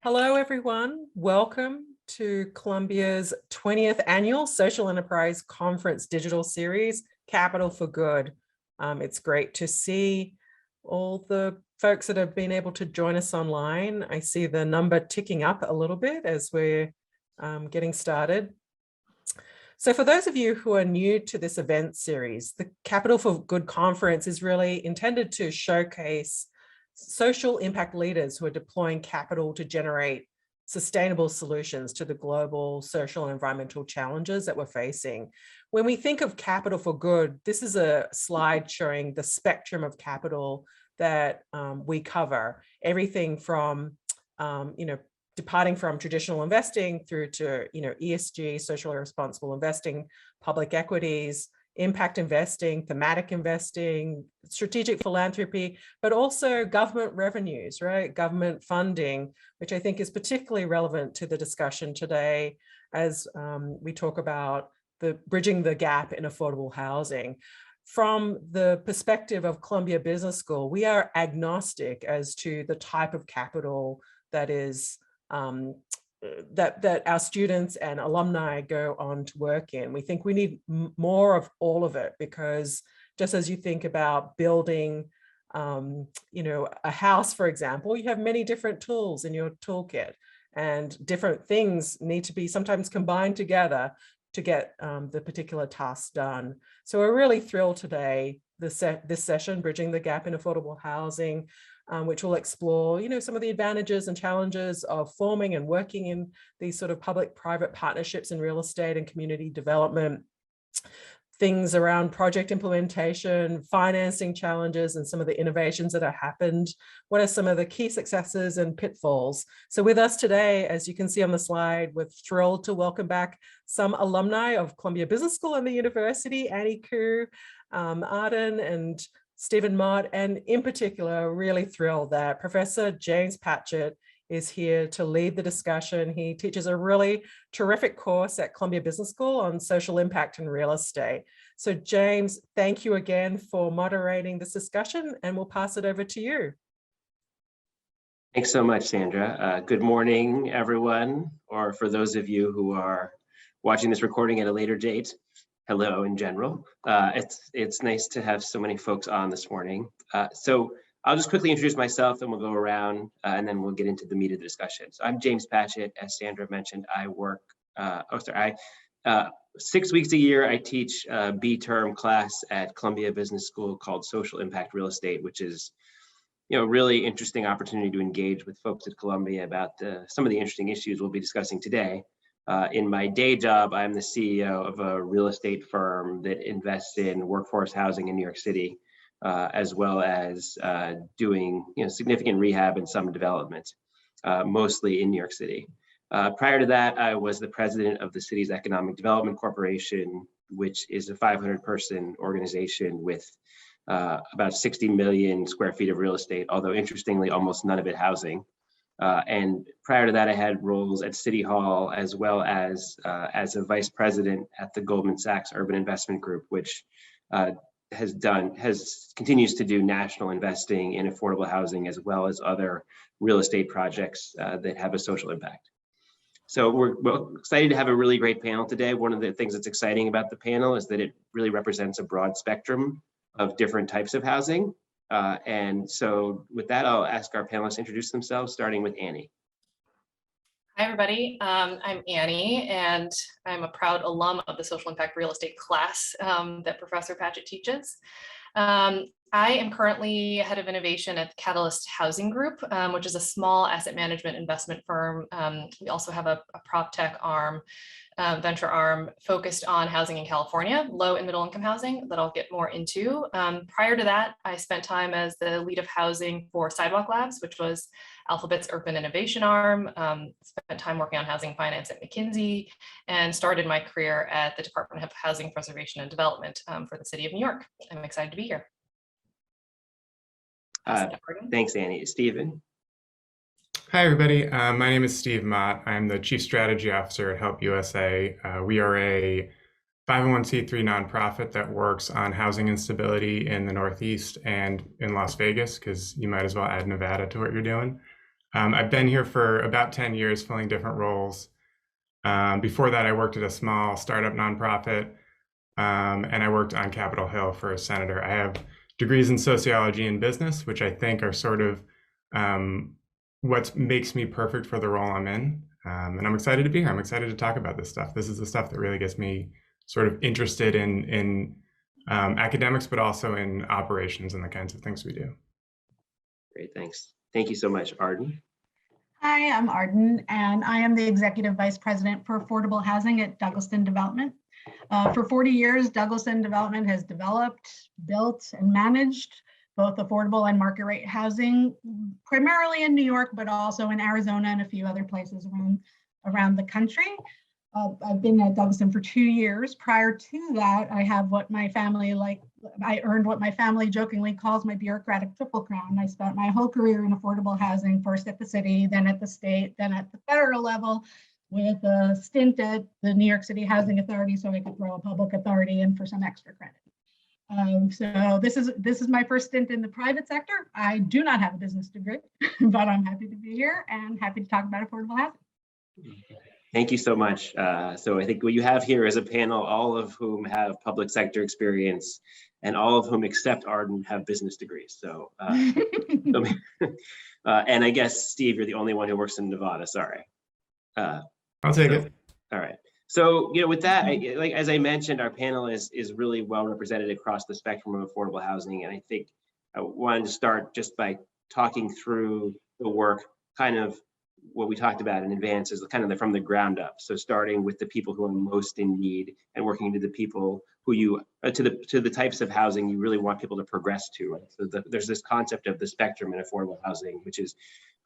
Hello, everyone. Welcome to Columbia's 20th Annual Social Enterprise Conference Digital Series, Capital for Good. It's great to see all the folks that have been able to join us online. I see the number ticking up a little bit as we're getting started. So for those of you who are new to this event series, the Capital for Good Conference is really intended to showcase social impact leaders who are deploying capital to generate sustainable solutions to the global social and environmental challenges that we're facing. When we think of capital for good, this is a slide showing the spectrum of capital that we cover, everything from departing from traditional investing through to ESG, socially responsible investing, public equities, impact investing, thematic investing, strategic philanthropy, but also government revenues, right? Government funding, which I think is particularly relevant to the discussion today as we talk about bridging the gap in affordable housing. From the perspective of Columbia Business School, we are agnostic as to the type of capital that is that our students and alumni go on to work in. We think we need more of all of it, because just as you think about building, a house, for example, you have many different tools in your toolkit, and different things need to be sometimes combined together to get the particular task done. So we're really thrilled today, this session, Bridging the Gap in Affordable Housing, which will explore, some of the advantages and challenges of forming and working in these sort of public-private partnerships in real estate and community development, things around project implementation, financing challenges, and some of the innovations that have happened. What are some of the key successes and pitfalls? So with us today, as you can see on the slide, we're thrilled to welcome back some alumni of Columbia Business School and the university, Annie Koo, Arden, and Stephen Mott, and in particular, really thrilled that Professor James Patchett is here to lead the discussion. He teaches a really terrific course at Columbia Business School on social impact and real estate. So James, thank you again for moderating this discussion, and we'll pass it over to you. Thanks so much, Sandra. Good morning, everyone, or for those of you who are watching this recording at a later date, hello in general. It's nice to have so many folks on this morning. So I'll just quickly introduce myself, and we'll go around, and then we'll get into the meat of the discussion. So I'm James Patchett. As Sandra mentioned, I work, 6 weeks a year, I teach a B-term class at Columbia Business School called Social Impact Real Estate, which is, really interesting opportunity to engage with folks at Columbia about some of the interesting issues we'll be discussing today. In my day job, I'm the CEO of a real estate firm that invests in workforce housing in New York City, as well as doing significant rehab and some development, mostly in New York City. Prior to that, I was the president of the city's Economic Development Corporation, which is a 500-person organization with about 60 million square feet of real estate, although interestingly, almost none of it housing. And prior to that, I had roles at City Hall, as well as a vice president at the Goldman Sachs Urban Investment Group, which continues to do national investing in affordable housing, as well as other real estate projects that have a social impact. So we're excited to have a really great panel today. One of the things that's exciting about the panel is that it really represents a broad spectrum of different types of housing. And so with that, I'll ask our panelists to introduce themselves, starting with Annie. Hi, everybody. I'm Annie, and I'm a proud alum of the Social Impact Real Estate class that Professor Patchett teaches. I am currently head of innovation at Catalyst Housing Group, which is a small asset management investment firm. We also have a prop tech arm, venture arm focused on housing in California, low and middle income housing that I'll get more into. Prior to that, I spent time as the lead of housing for Sidewalk Labs, which was Alphabet's urban innovation arm. Spent time working on housing finance at McKinsey, and started my career at the Department of Housing Preservation and Development for the city of New York. I'm excited to be here. Thanks, Annie. Stephen. Hi, everybody. My name is Steve Mott. I'm the Chief Strategy Officer at Help USA. We are a 501c3 nonprofit that works on housing instability in the Northeast and in Las Vegas, because you might as well add Nevada to what you're doing. I've been here for about 10 years, filling different roles. Before that, I worked at a small startup nonprofit, and I worked on Capitol Hill for a senator. I have degrees in sociology and business, which I think are sort of what makes me perfect for the role I'm in. And I'm excited to be here. I'm excited to talk about this stuff. This is the stuff that really gets me sort of interested in academics, but also in operations and the kinds of things we do. Great, thanks. Thank you so much, Arden. Hi, I'm Arden, and I am the Executive Vice President for Affordable Housing at Douglaston Development. For 40 years, Douglaston Development has developed, built, and managed both affordable and market rate housing, primarily in New York, but also in Arizona and a few other places around the country. I've been at Douglaston for 2 years. Prior to that, I earned what my family jokingly calls my bureaucratic triple crown. I spent my whole career in affordable housing, first at the city, then at the state, then at the federal level, with a stint at the New York City Housing Authority, so I could throw a public authority in for some extra credit. So this is my first stint in the private sector. I do not have a business degree, but I'm happy to be here and happy to talk about affordable housing. Thank you so much. So I think what you have here is a panel, all of whom have public sector experience and all of whom, except Arden, have business degrees. So, and I guess, Steve, you're the only one who works in Nevada, sorry. I'll take it. All right. So, with that, like as I mentioned, our panel is really well represented across the spectrum of affordable housing. And I think I wanted to start just by talking through the work, kind of what we talked about in advance is kind of from the ground up. So starting with the people who are most in need and working to the people who to the types of housing you really want people to progress to. Right? So there's this concept of the spectrum in affordable housing, which is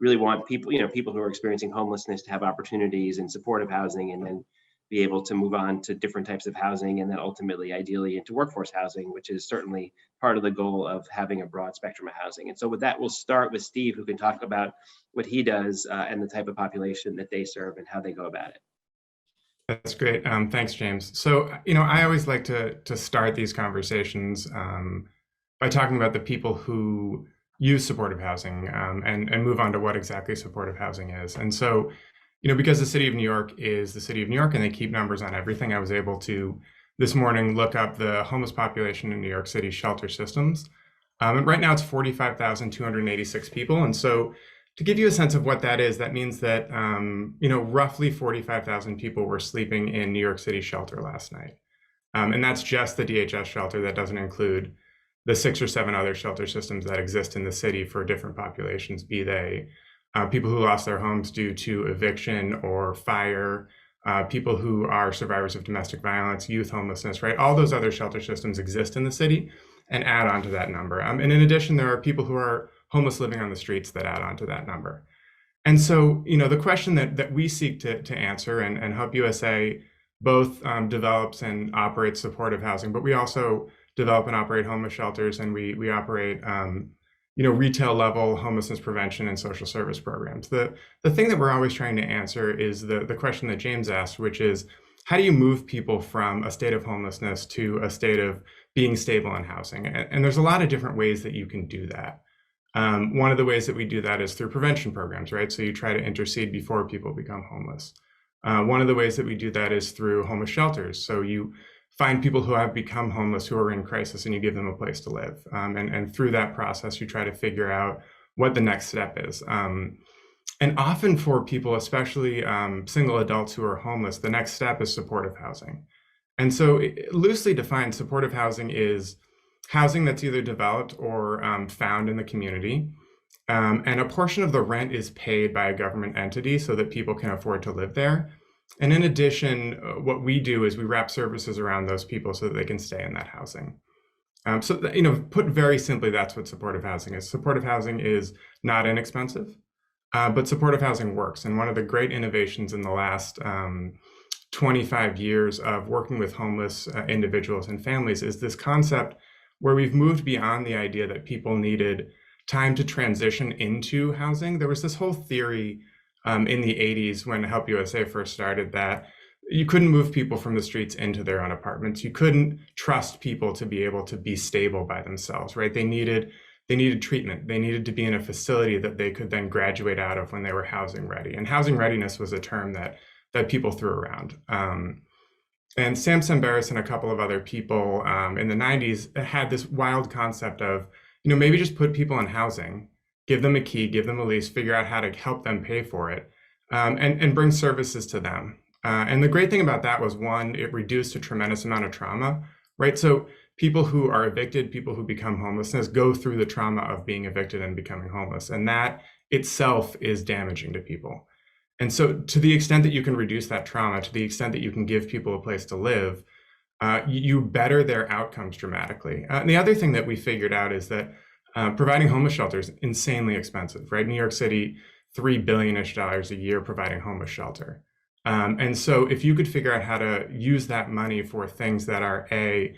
really want people, people who are experiencing homelessness to have opportunities in supportive housing and then be able to move on to different types of housing and then ultimately, ideally, into workforce housing, which is certainly part of the goal of having a broad spectrum of housing. And so with that, we'll start with Steve, who can talk about what he does and the type of population that they serve and how they go about it. That's great. Thanks, James. So, I always like to start these conversations by talking about the people who use supportive housing and move on to what exactly supportive housing is. And so, because the city of New York is the city of New York and they keep numbers on everything, I was able to this morning look up the homeless population in New York City shelter systems. And right now it's 45,286 people. And so to give you a sense of what that is, that means that, roughly 45,000 people were sleeping in New York City shelter last night. And that's just the DHS shelter. That doesn't include the 6 or 7 other shelter systems that exist in the city for different populations, be they people who lost their homes due to eviction or fire, people who are survivors of domestic violence, youth homelessness, right? All those other shelter systems exist in the city and add on to that number. And in addition, there are people who are homeless living on the streets that add on to that number. And so, the question that we seek to answer and Help USA both develops and operates supportive housing, but we also develop and operate homeless shelters, and we operate retail level homelessness prevention and social service programs. The thing that we're always trying to answer is the question that James asked, which is, how do you move people from a state of homelessness to a state of being stable in housing? And there's a lot of different ways that you can do that. One of the ways that we do that is through prevention programs, right? So you try to intercede before people become homeless. One of the ways that we do that is through homeless shelters. So you find people who have become homeless, who are in crisis, and you give them a place to live. And through that process, you try to figure out what the next step is. And often for people, especially single adults who are homeless, the next step is supportive housing. And so loosely defined, supportive housing is housing that's either developed or found in the community. And a portion of the rent is paid by a government entity so that people can afford to live there. And in addition, what we do is we wrap services around those people so that they can stay in that housing. Put very simply, that's what supportive housing is. Supportive housing is not inexpensive, but supportive housing works. And one of the great innovations in the last 25 years of working with homeless individuals and families is this concept where we've moved beyond the idea that people needed time to transition into housing. There was this whole theory in the 80s when Help USA first started that you couldn't move people from the streets into their own apartments. You couldn't trust people to be able to be stable by themselves, right? They needed they needed treatment. They needed to be in a facility that they could then graduate out of when they were housing ready. And housing readiness was a term that people threw around. And Sam Semberis and a couple of other people in the 90s had this wild concept of, maybe just put people in housing, give them a key, give them a lease, figure out how to help them pay for it, and bring services to them. And the great thing about that was, one, it reduced a tremendous amount of trauma, right? So people who are evicted, people who become homelessness, go through the trauma of being evicted and becoming homeless. And that itself is damaging to people. And so to the extent that you can reduce that trauma, to the extent that you can give people a place to live, you better their outcomes dramatically. And the other thing that we figured out is that providing homeless shelter is insanely expensive, right? New York City, $3 billion-ish a year providing homeless shelter. And so if you could figure out how to use that money for things that are A,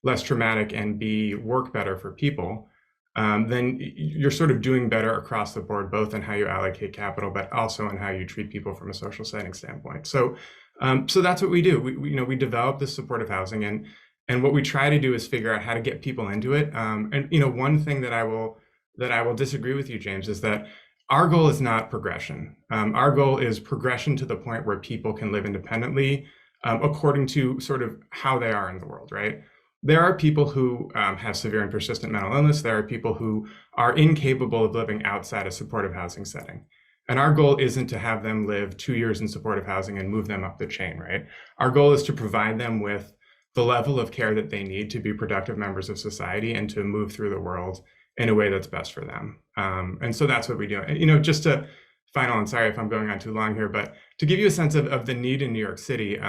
less traumatic, and B, work better for people, then you're sort of doing better across the board, both in how you allocate capital, but also in how you treat people from a social setting standpoint. So that's what we do. We develop this supportive housing, and what we try to do is figure out how to get people into it. And one thing that I will disagree with you, James, is that our goal is not progression. Our goal is progression to the point where people can live independently according to sort of how they are in the world, right? There are people who have severe and persistent mental illness. There are people who are incapable of living outside a supportive housing setting. And our goal isn't to have them live 2 years in supportive housing and move them up the chain, right? Our goal is to provide them with the level of care that they need to be productive members of society and to move through the world in a way that's best for them. And so that's what we do. And, just to final, and sorry if I'm going on too long here, but to give you a sense of the need in New York City,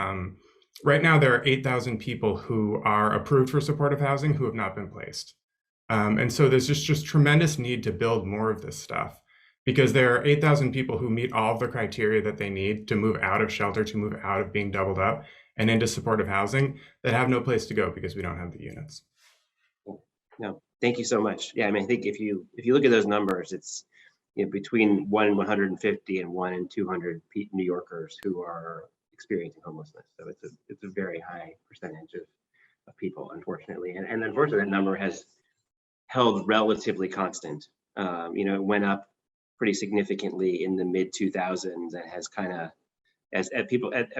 right now there are 8,000 people who are approved for supportive housing who have not been placed. And so there's just tremendous need to build more of this stuff, because there are 8,000 people who meet all of the criteria that they need to move out of shelter, to move out of being doubled up and into supportive housing, that have no place to go because we don't have the units. No, thank you so much. Yeah, I mean, I think if you look at those numbers, it's between 1 in 150 and 1 in 200 New Yorkers who are experiencing homelessness. So it's a very high percentage of people, unfortunately. And unfortunately, that number has held relatively constant. It went up pretty significantly in the mid 2000s and has kind of, as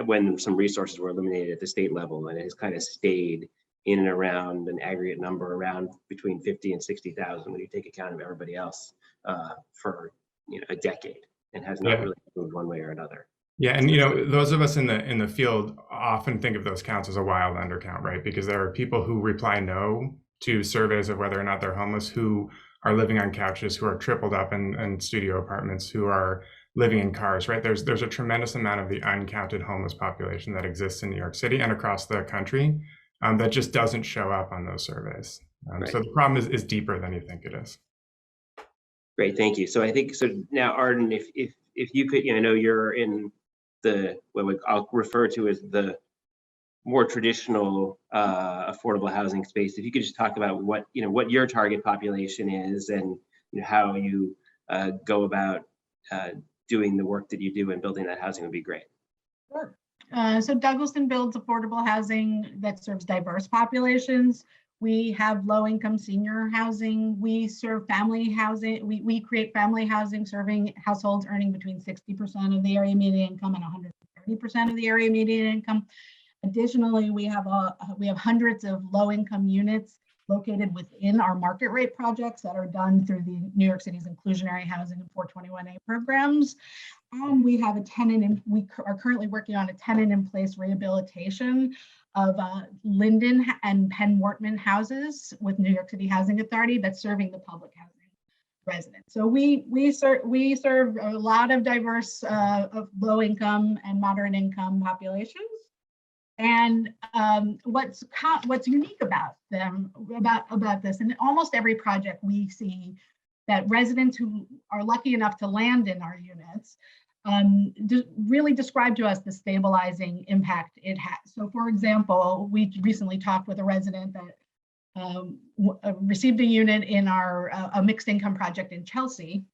when some resources were eliminated at the state level, and it has kind of stayed in and around an aggregate number around between 50 and 60,000 when you take account of everybody else for a decade, and has not really moved one way or another. Yeah, and those of us in the field often think of those counts as a wild undercount, right? Because there are people who reply no to surveys of whether or not they're homeless, who are living on couches, who are tripled up in studio apartments, who are living in cars, right? There's a tremendous amount of the uncounted homeless population that exists in New York City and across the country that just doesn't show up on those surveys. Right. So the problem is deeper than you think it is. Great, thank you. So I think, so now Arden, if you could, I know you're in what I'll refer to as the more traditional affordable housing space. If you could just talk about what your target population is, and how you go about doing the work that you do and building that housing, would be great. Sure. So Douglaston builds affordable housing that serves diverse populations. We have low-income senior housing. We serve family housing. We create family housing serving households earning between 60% of the area median income and 130% of the area median income. Additionally, we have hundreds of low-income units located within our market rate projects that are done through the New York City's inclusionary housing and 421A programs. And we have we are currently working on a tenant-in-place rehabilitation of Linden and Penn Wortman houses with New York City Housing Authority that's serving the public housing residents. So we serve a lot of diverse of low income and moderate income populations. And what's unique about them, about this, in almost every project we see that residents who are lucky enough to land in our units really describe to us the stabilizing impact it has. So for example, we recently talked with a resident that received a unit in our a mixed income project in Chelsea.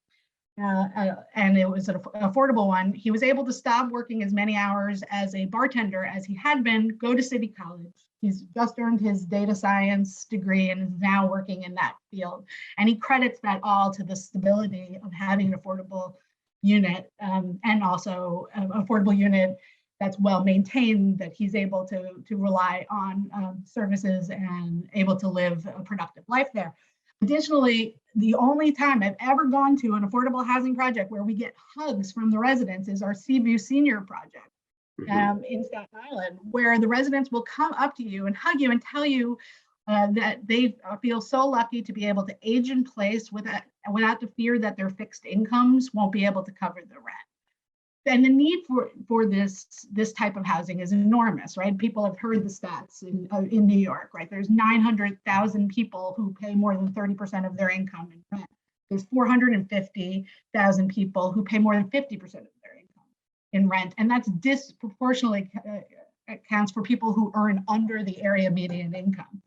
and it was an affordable one. He was able to stop working as many hours as a bartender as he had been, go to City College. He's just earned his data science degree and is now working in that field. And he credits that all to the stability of having an affordable unit, and also an affordable unit that's well maintained, that he's able to rely on services and able to live a productive life there. Additionally, the only time I've ever gone to an affordable housing project where we get hugs from the residents is our Seaview Senior Project in Staten Island, where the residents will come up to you and hug you and tell you that they feel so lucky to be able to age in place without the fear that their fixed incomes won't be able to cover the rent. And the need for this type of housing is enormous, right? People have heard the stats in New York, right? There's 900,000 people who pay more than 30% of their income in rent. There's 450,000 people who pay more than 50% of their income in rent. And that's disproportionately accounts for people who earn under the area median income.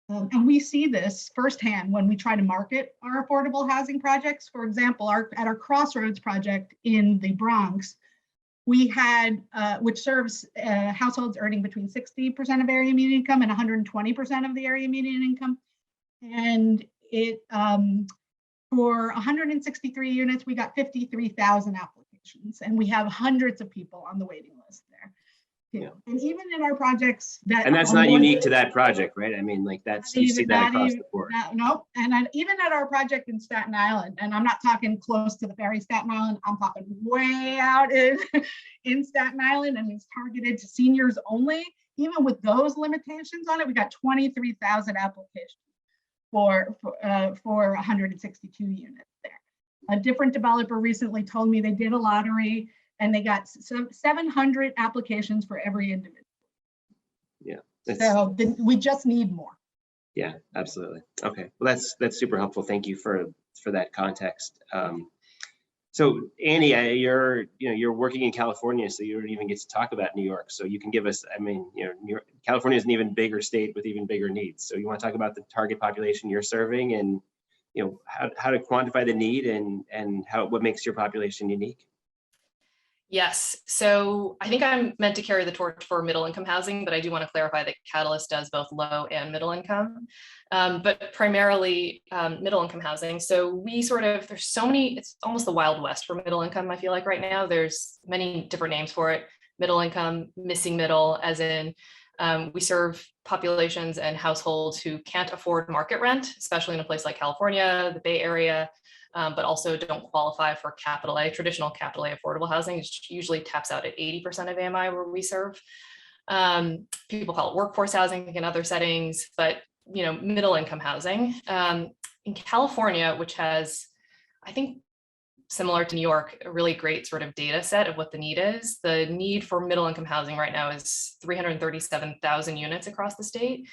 And we see this firsthand when we try to market our affordable housing projects. For example, at our Crossroads project in the Bronx, we had, which serves households earning between 60% of area median income and 120% of the area median income. And it, for 163 units, we got 53,000 applications, and we have hundreds of people on the waiting list there. Yeah. And even in our projects and that's not unique to that project, right? I mean, like you see that across the board. No, and even at our project in Staten Island, and I'm not talking close to the ferry Staten Island, I'm talking way out in Staten Island, and it's targeted to seniors only. Even with those limitations on it, we got 23,000 applications for 162 units there. A different developer recently told me they did a lottery and they got 700 applications for every individual. Yeah. So we just need more. Yeah, absolutely. Okay, well, that's super helpful. Thank you for that context. So Annie, you're working in California, so you don't even get to talk about New York. So you can give us, I mean, New York, California is an even bigger state with even bigger needs. So you want to talk about the target population you're serving, and how to quantify the need, and what makes your population unique? Yes, so I think I'm meant to carry the torch for middle income housing, but I do want to clarify that Catalyst does both low and middle income, but primarily middle income housing. So there's so many, it's almost the Wild West for middle income, I feel like right now. There's many different names for it. Middle income, missing middle, as in we serve populations and households who can't afford market rent, especially in a place like California, the Bay Area, but also don't qualify for capital A, traditional capital A affordable housing. It usually taps out at 80% of AMI where we serve. People call it workforce housing in other settings, but middle income housing. In California, which has, I think, similar to New York, a really great sort of data set of what the need is. The need for middle income housing right now is 337,000 units across the state.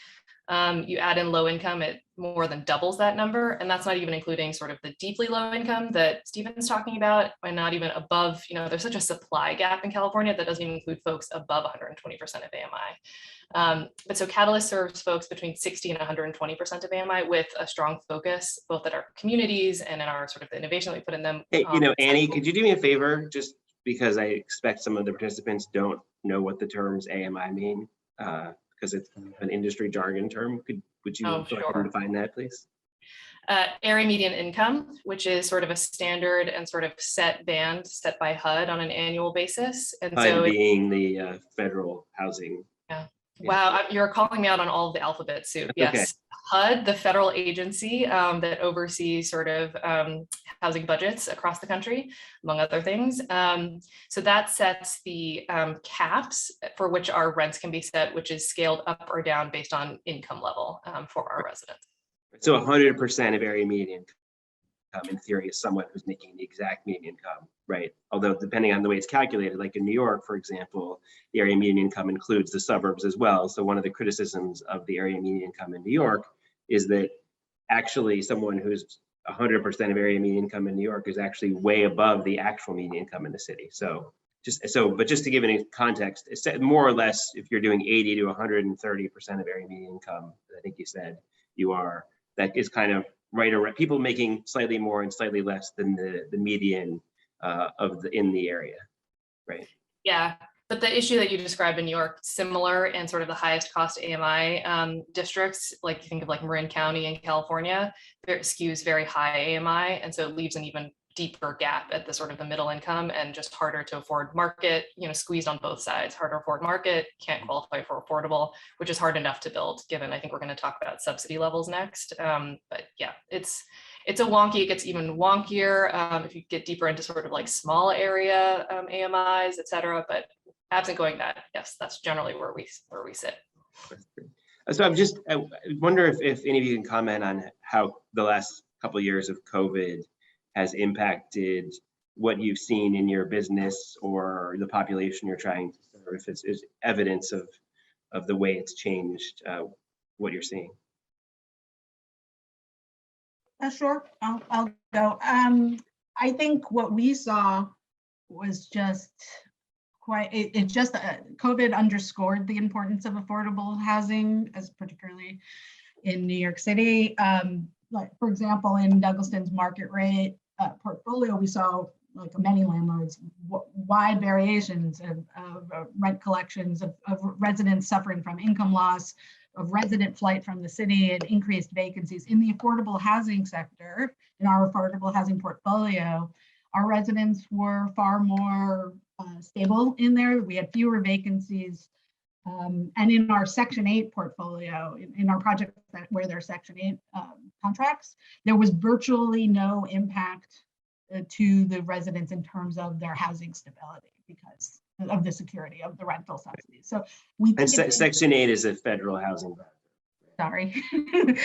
You add in low income, it more than doubles that number. And that's not even including sort of the deeply low income that Stephen's talking about, and not even above, there's such a supply gap in California that doesn't even include folks above 120% of AMI. But so Catalyst serves folks between 60 and 120% of AMI with a strong focus, both at our communities and in our sort of the innovation that we put in them. Hey, Annie, could you do me a favor? Just because I expect some of the participants don't know what the terms AMI mean. Because it's an industry jargon term. Would you define that, please? Area median income, which is sort of a standard and sort of set band set by HUD on an annual basis. And HUD so being the federal housing. Yeah. Wow, you're calling me out on all of the alphabet soup. Yes, okay. HUD, the federal agency that oversees sort of housing budgets across the country, among other things. So that sets the caps for which our rents can be set, which is scaled up or down based on income level for our residents. So 100% of area median income, in theory, is someone who's making the exact median income, right? Although depending on the way it's calculated, like in New York, for example, the area median income includes the suburbs as well. So one of the criticisms of the area median income in New York is that actually someone who's 100% of area median income in New York is actually way above the actual median income in the city. But just to give any context, it's more or less, if you're doing 80 to 130% of area median income, I think you said you are, that is kind of right around, people making slightly more and slightly less than the median in the area, right? Yeah, but the issue that you described in New York, similar and sort of the highest cost AMI districts, like you think of like Marin County in California, skews very high AMI, and so it leaves an even deeper gap at the sort of the middle income and just harder to afford market, squeezed on both sides, harder to afford market, can't qualify for affordable, which is hard enough to build, given I think we're going to talk about subsidy levels next. But yeah, it's a wonky, it gets even wonkier if you get deeper into sort of like small area AMIs, et cetera. But absent going that, yes, that's generally where we sit. So I wonder if any of you can comment on how the last couple of years of COVID has impacted what you've seen in your business or the population you're trying to serve, if it's evidence of the way it's changed what you're seeing. Sure, I'll go. I think what we saw was just COVID underscored the importance of affordable housing, as particularly in New York City. Like for example, in Douglaston's market rate portfolio, we saw like many landlords, wide variations of rent collections, of residents suffering from income loss, of resident flight from the city, and increased vacancies. In the affordable housing sector, in our affordable housing portfolio, our residents were far more stable in there. We had fewer vacancies. And in our Section 8 portfolio, in our projects where there are Section 8 contracts, there was virtually no impact to the residents in terms of their housing stability because of the security of the rental subsidies. So we think Section 8 is a federal housing. Sorry. Okay.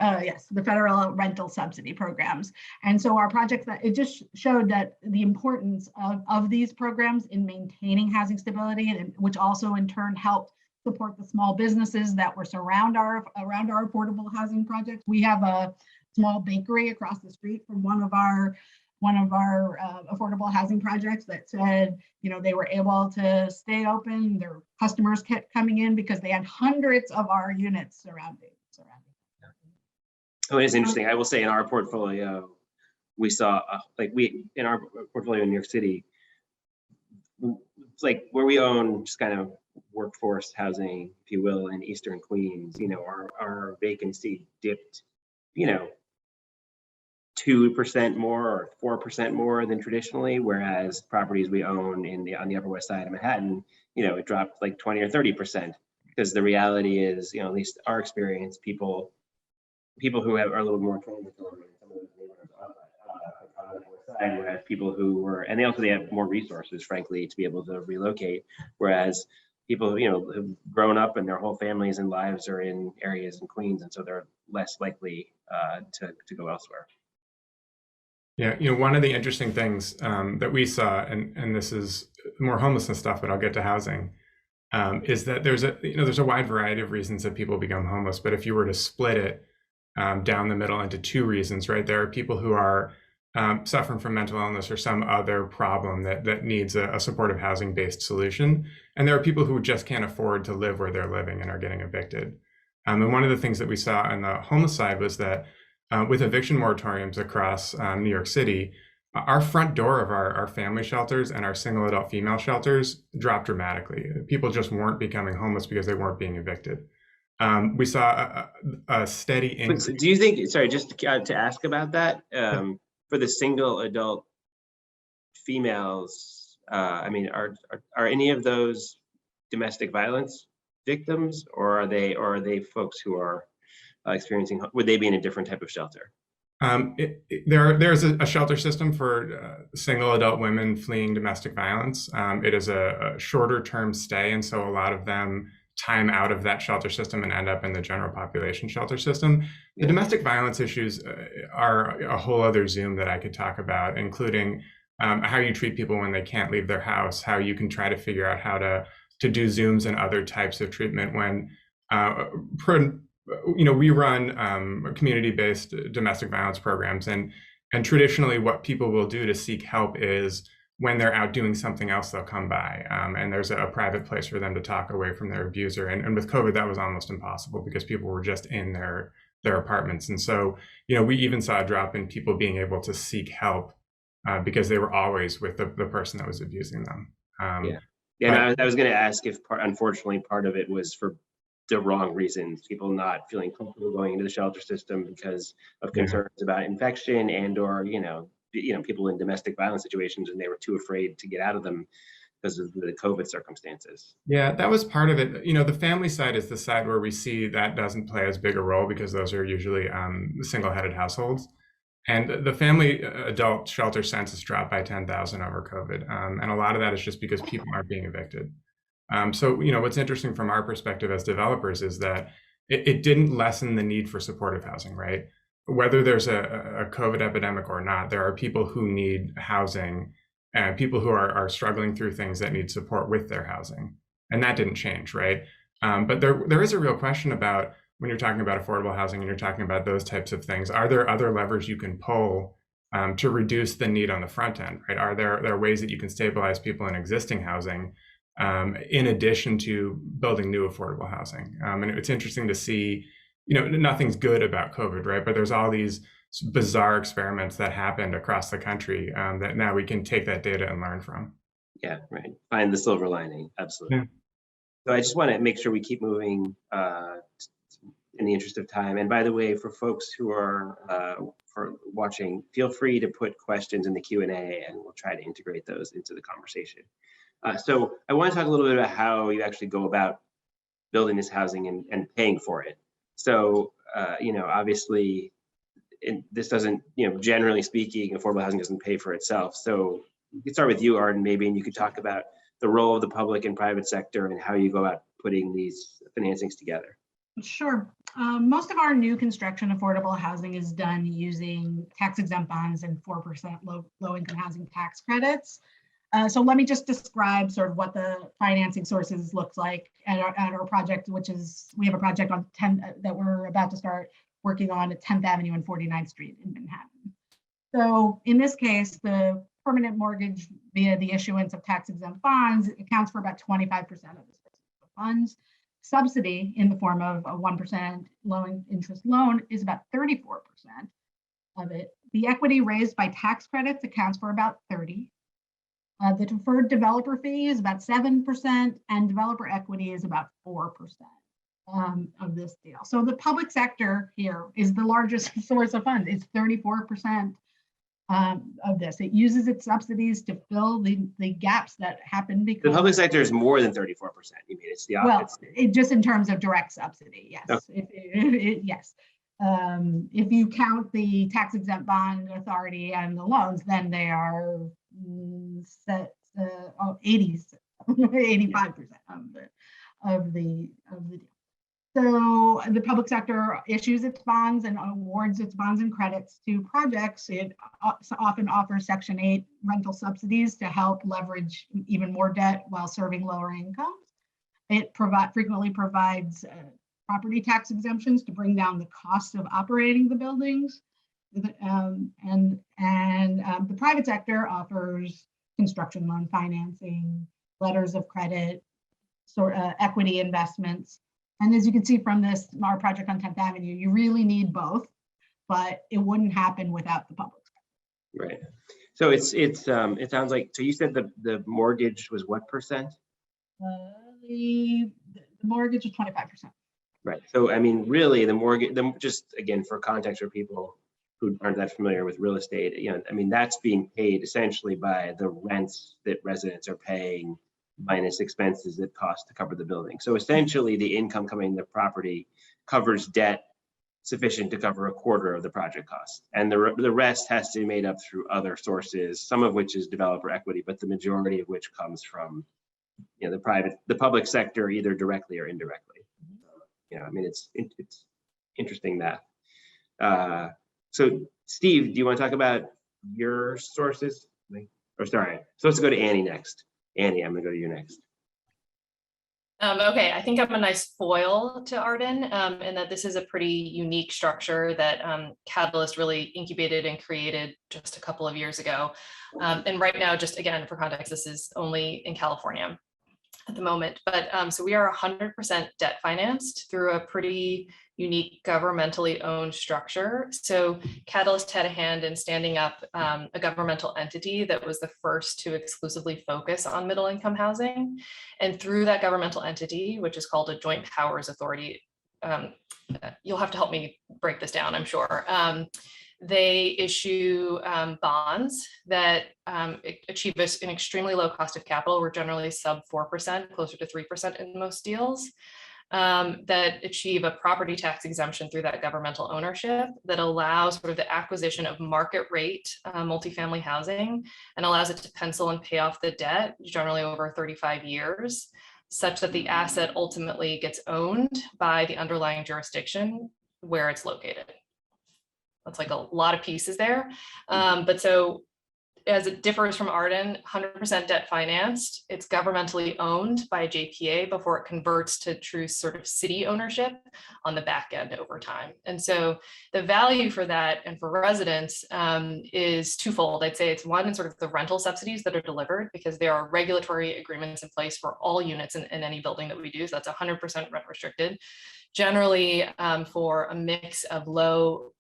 Yes, the federal rental subsidy programs. And so our project, it just showed that the importance of these programs in maintaining housing stability, and which also in turn helped support the small businesses that were around our affordable housing projects. We have a small bakery across the street from one of our affordable housing projects that said, they were able to stay open. Their customers kept coming in because they had hundreds of our units surrounding. Oh, it is interesting. I will say in our portfolio, we saw in our portfolio in New York City, like where we own just kind of workforce housing, if you will, in Eastern Queens, our vacancy dipped, 2% more or 4% more than traditionally, whereas properties we own on the Upper West Side of Manhattan, it dropped like 20 or 30%. Because the reality is, at least our experience, people who are a little more transitory in some of those neighborhoods on the West Side, whereas people who were, and they have more resources, frankly, to be able to relocate, whereas people, have grown up and their whole families and lives are in areas in Queens, and so they're less likely to go elsewhere. Yeah, one of the interesting things that we saw, and this is more homelessness stuff, but I'll get to housing, is that there's a wide variety of reasons that people become homeless. But if you were to split it down the middle into two reasons, right? There are people who are suffering from mental illness or some other problem that needs a supportive housing-based solution, and there are people who just can't afford to live where they're living and are getting evicted. And one of the things that we saw on the homeless side was that with eviction moratoriums across New York City, our front door of our family shelters and our single adult female shelters dropped dramatically. People just weren't becoming homeless because they weren't being evicted. We saw a steady increase. Do you think, sorry, just to ask about that, for the single adult females, are any of those domestic violence victims, or are they folks who are experiencing, would they be in a different type of shelter? There's a shelter system for single adult women fleeing domestic violence. It is a shorter term stay, and so a lot of them time out of that shelter system and end up in the general population shelter system. The domestic violence issues are a whole other Zoom that I could talk about, including how you treat people when they can't leave their house, how you can try to figure out how to do Zooms and other types of treatment when we run community-based domestic violence programs, and traditionally what people will do to seek help is when they're out doing something else, they'll come by, and there's a private place for them to talk away from their abuser. And with COVID, that was almost impossible because people were just in their their apartments. And so, we even saw a drop in people being able to seek help because they were always with the person that was abusing them. And I was going to ask if unfortunately part of it was for the wrong reasons, people not feeling comfortable going into the shelter system because of concerns about infection or people in domestic violence situations, and they were too afraid to get out of them because of the COVID circumstances. Yeah, that was part of it. The family side is the side where we see that doesn't play as big a role because those are usually single-headed households. And the family adult shelter census dropped by 10,000 over COVID. And a lot of that is just because people aren't being evicted. So, what's interesting from our perspective as developers is that it didn't lessen the need for supportive housing, right? Whether there's a COVID epidemic or not, there are people who need housing and people who are struggling through things that need support with their housing. And that didn't change, right? But there is a real question about when you're talking about affordable housing and you're talking about those types of things, are there other levers you can pull to reduce the need on the front end, right? Are there ways that you can stabilize people in existing housing in addition to building new affordable housing? And it's interesting to see, nothing's good about COVID, right? But there's all these bizarre experiments that happened across the country that now we can take that data and learn from. Yeah, right. Find the silver lining. Absolutely. Yeah. So I just want to make sure we keep moving in the interest of time. And by the way, for folks who are watching, feel free to put questions in the Q&A and we'll try to integrate those into the conversation. So I want to talk a little bit about how you actually go about building this housing and paying for it. So, obviously, this doesn't, generally speaking, affordable housing doesn't pay for itself. So we could start with you, Arden, maybe, and you could talk about the role of the public and private sector and how you go about putting these financings together. Sure. Most of our new construction affordable housing is done using tax-exempt bonds and 4% low-income housing tax credits. So let me just describe sort of what the financing sources looks like at our project, which is, we have a project on that we're about to start working on at 10th Avenue and 49th Street in Manhattan. So in this case, the permanent mortgage via the issuance of tax-exempt bonds accounts for about 25% of the funds. Subsidy in the form of a 1% low interest loan is about 34% of it. The equity raised by tax credits accounts for about 30%. The deferred developer fee is about 7%, and developer equity is about 4% of this deal. So the public sector here is the largest source of funds. It's 34% of this. It uses its subsidies to fill the gaps that happen because the public sector is more than 34%. You mean it's the opposite? Well, it just in terms of direct subsidy, yes. Okay. Yes. If you count the tax-exempt bond authority and the loans, then they are 85% of the deal. So the public sector issues its bonds and awards its bonds and credits to projects. It often offers Section 8 rental subsidies to help leverage even more debt while serving lower incomes. It frequently provides property tax exemptions to bring down the cost of operating the buildings. And the private sector offers construction loan financing, letters of credit, equity investments. And as you can see from our project on 10th Avenue, you really need both, but it wouldn't happen without the public sector. Right. So it sounds like, so you said the mortgage was what percent? The mortgage is 25%. Right. So, I mean, really the mortgage, just again, for context for people who aren't that familiar with real estate, I mean, that's being paid essentially by the rents that residents are paying minus expenses that cost to cover the building. So essentially the income coming to the property covers debt sufficient to cover a quarter of the project cost. And the rest has to be made up through other sources, some of which is developer equity, but the majority of which comes from the public sector, either directly or indirectly. I mean, it's interesting math. So Steve, do you want to talk about your sources? Or sorry, so let's go to Annie next. Annie, I'm going to go to you next. Okay, I think I'm a nice foil to Arden, in that this is a pretty unique structure that Catalyst really incubated and created just a couple of years ago. And right now, just again, for context, this is only in California at the moment. But so we are 100% debt financed through a pretty unique governmentally owned structure. So Catalyst had a hand in standing up a governmental entity that was the first to exclusively focus on middle income housing. And through that governmental entity, which is called a Joint Powers Authority, you'll have to help me break this down, I'm sure. They issue bonds that achieve an extremely low cost of capital. We're generally sub 4%, closer to 3% in most deals, that achieve a property tax exemption through that governmental ownership that allows sort of the acquisition of market rate multifamily housing and allows it to pencil and pay off the debt, generally over 35 years, such that the asset ultimately gets owned by the underlying jurisdiction where it's located. That's like a lot of pieces there. But so as it differs from Arden, 100% debt financed, it's governmentally owned by a JPA before it converts to true sort of city ownership on the back end over time. And so the value for that and for residents is twofold. I'd say it's one in sort of the rental subsidies that are delivered, because there are regulatory agreements in place for all units in any building that we do. So that's 100% rent restricted. Generally for a mix of low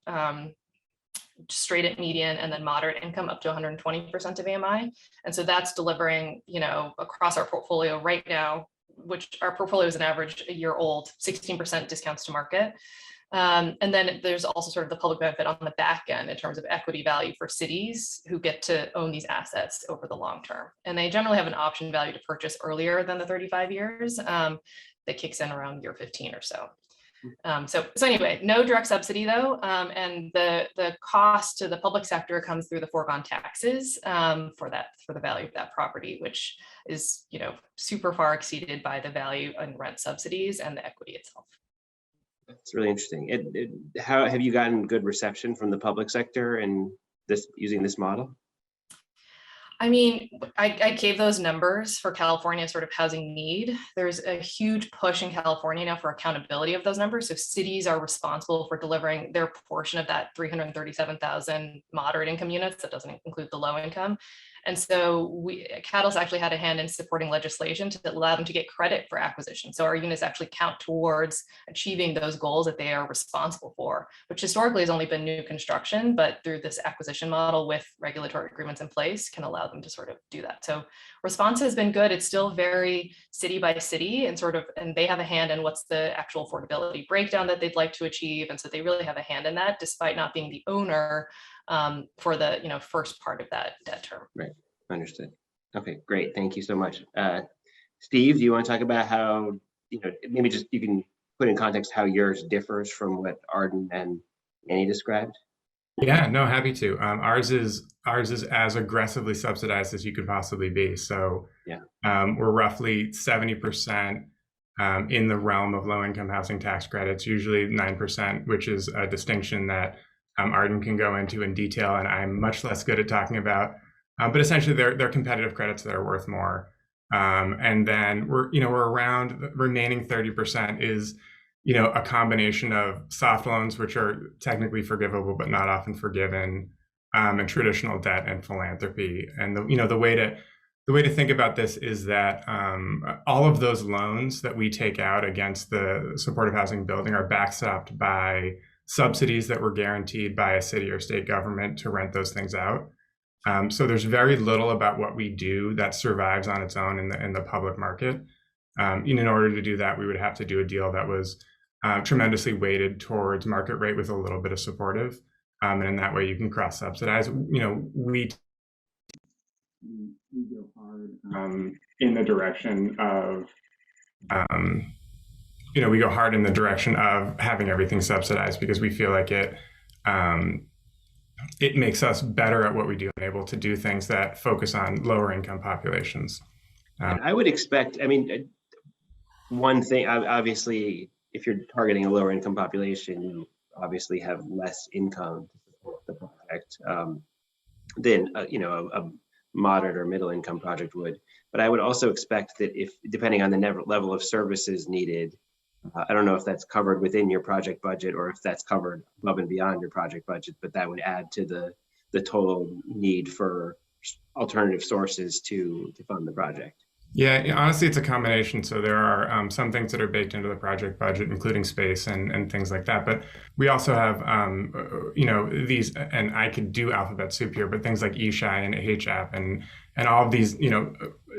straight at median and then moderate income up to 120% of AMI. And so that's delivering, you know, across our portfolio right now, which our portfolio is an average a year old, 16% discounts to market. And then there's also sort of the public benefit on the back end in terms of equity value for cities who get to own these assets over the long term. And they generally have an option value to purchase earlier than the 35 years that kicks in around year 15 or so. So anyway, no direct subsidy though, and the cost to the public sector comes through the foregone taxes for the value of that property, which is, you know, super far exceeded by the value and rent subsidies and the equity itself. That's really interesting. How have you gotten good reception from the public sector and using this model? I mean, I gave those numbers for California sort of housing need. There's a huge push in California now for accountability of those numbers. So cities are responsible for delivering their portion of that 337,000 moderate income units. That doesn't include the low income. And so Catalyst actually had a hand in supporting legislation to allow them to get credit for acquisition. So our units actually count towards achieving those goals that they are responsible for, which historically has only been new construction, but through this acquisition model with regulatory agreements in place can allow them to sort of do that. So response has been good. It's still very city by city and and they have a hand in what's the actual affordability breakdown that they'd like to achieve. And so they really have a hand in that despite not being the owner for the first part of that term. Right, understood. Okay, great, thank you so much. Steve, do you want to talk about how, maybe just you can put in context how yours differs from what Arden and Annie described? Yeah, no, happy to. Ours is as aggressively subsidized as you could possibly be. So yeah, we're roughly 70% in the realm of low-income housing tax credits, usually 9%, which is a distinction that Arden can go into in detail, and I'm much less good at talking about. But essentially, they're competitive credits that are worth more. And then we're around the remaining 30% is a combination of soft loans, which are technically forgivable but not often forgiven, and traditional debt and philanthropy. And the way to think about this is that all of those loans that we take out against the supportive housing building are backstopped by subsidies that were guaranteed by a city or state government to rent those things out. So there's very little about what we do that survives on its own in the public market. In order to do that, we would have to do a deal that was tremendously weighted towards market rate with a little bit of supportive. And in that way, you can cross subsidize. We go hard in the direction of we go hard in the direction of having everything subsidized because we feel like it makes us better at what we do and able to do things that focus on lower income populations. I would expect, one thing, obviously, if you're targeting a lower income population, you obviously have less income to support the project than a moderate or middle income project would. But I would also expect that if, depending on the level of services needed, I don't know if that's covered within your project budget or if that's covered above and beyond your project budget, but that would add to the total need for alternative sources to fund the project. Yeah, honestly, it's a combination. So there are some things that are baked into the project budget, including space and things like that. But we also have, these, and I could do alphabet soup here, but things like eShy and HAP and all of these,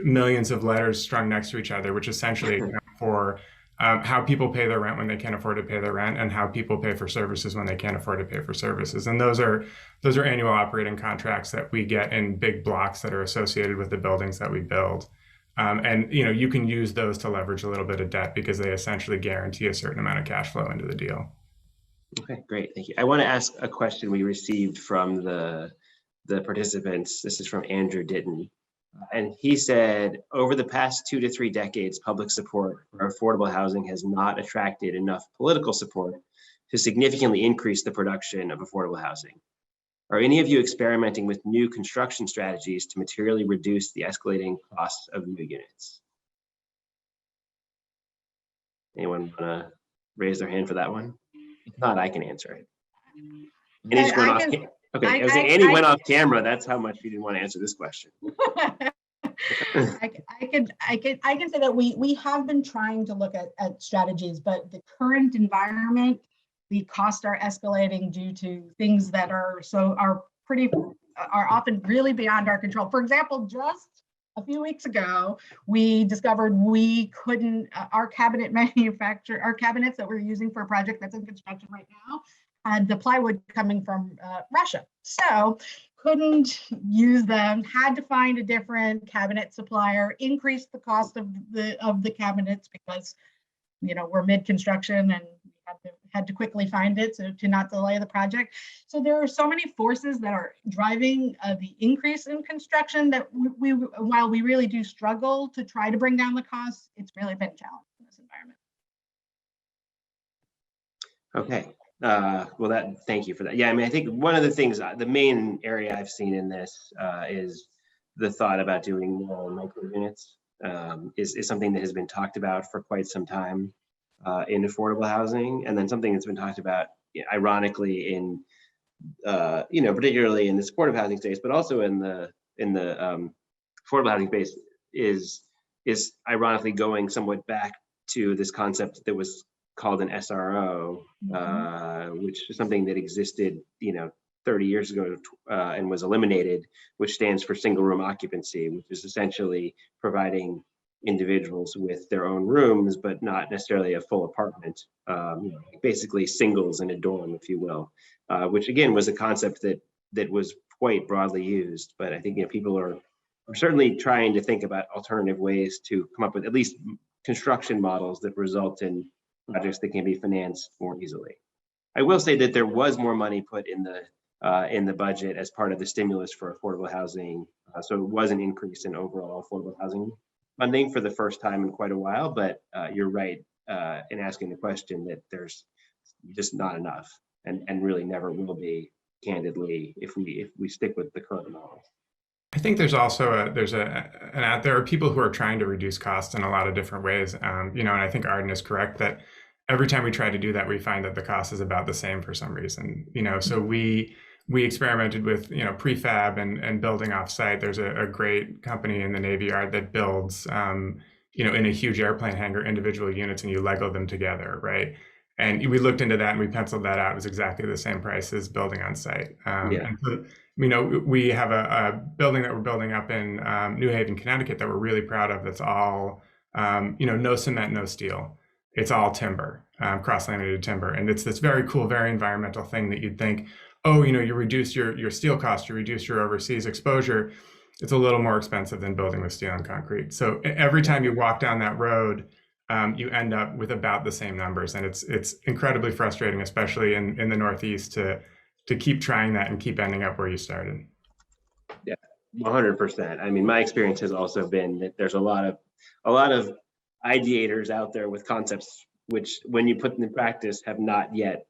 millions of letters strung next to each other, which essentially account for how people pay their rent when they can't afford to pay their rent, and how people pay for services when they can't afford to pay for services. And those are annual operating contracts that we get in big blocks that are associated with the buildings that we build. And you can use those to leverage a little bit of debt because they essentially guarantee a certain amount of cash flow into the deal. Okay, great, thank you. I want to ask a question we received from the participants. This is from Andrew Ditton. And he said, over the past 2 to 3 decades, public support for affordable housing has not attracted enough political support to significantly increase the production of affordable housing. Are any of you experimenting with new construction strategies to materially reduce the escalating costs of new units? Anyone want to raise their hand for that one? If not, I can answer it. Annie's going off. Okay, Annie went off camera. That's how much you didn't want to answer this question. I can say that we have been trying to look at strategies, but the current environment, the costs are escalating due to things that are often really beyond our control. For example, just a few weeks ago, we discovered we couldn't, our cabinets that we're using for a project that's in construction right now had the plywood coming from Russia. So couldn't use them, had to find a different cabinet supplier, increased the cost of the cabinets because we're mid-construction and had to quickly find it so to not delay the project. So there are so many forces that are driving the increase in construction that while we really do struggle to try to bring down the costs, it's really been challenging in this environment. Okay, well, thank you for that. Yeah, I mean, I think one of the things, the main area I've seen in this is the thought about doing more micro units is something that has been talked about for quite some time in affordable housing, and then something that's been talked about, ironically, in particularly in the supportive housing space, but also in the affordable housing space is ironically going somewhat back to this concept that was called an SRO, which is something that existed, 30 years ago and was eliminated, which stands for single room occupancy, which is essentially providing individuals with their own rooms, but not necessarily a full apartment, basically singles in a dorm, if you will, which again was a concept that was quite broadly used. But I think people are certainly trying to think about alternative ways to come up with at least construction models that result in projects that can be financed more easily. I will say that there was more money put in the budget as part of the stimulus for affordable housing, so it was an increase in overall affordable housing funding for the first time in quite a while, but you're right in asking the question that there's just not enough, and really never will be, candidly, if we stick with the current model. I think there's also there are people who are trying to reduce costs in a lot of different ways, and I think Arden is correct that every time we try to do that, we find that the cost is about the same for some reason. So we experimented with prefab and building off-site. There's a great company in the Navy Yard that builds in a huge airplane hangar individual units, and you Lego them together, right? And we looked into that and we penciled that out. It was exactly the same price as building on site. And so, we have a building that we're building up in New Haven, Connecticut that we're really proud of. That's all no cement, no steel. It's all timber, cross-laminated timber, and it's this very cool, very environmental thing that you'd think, you reduce your steel cost, you reduce your overseas exposure. It's a little more expensive than building with steel and concrete. So every time you walk down that road, you end up with about the same numbers, and it's incredibly frustrating, especially in the Northeast, to keep trying that and keep ending up where you started. Yeah, 100%. I mean, my experience has also been that there's a lot of ideators out there with concepts which, when you put them in practice, have not yet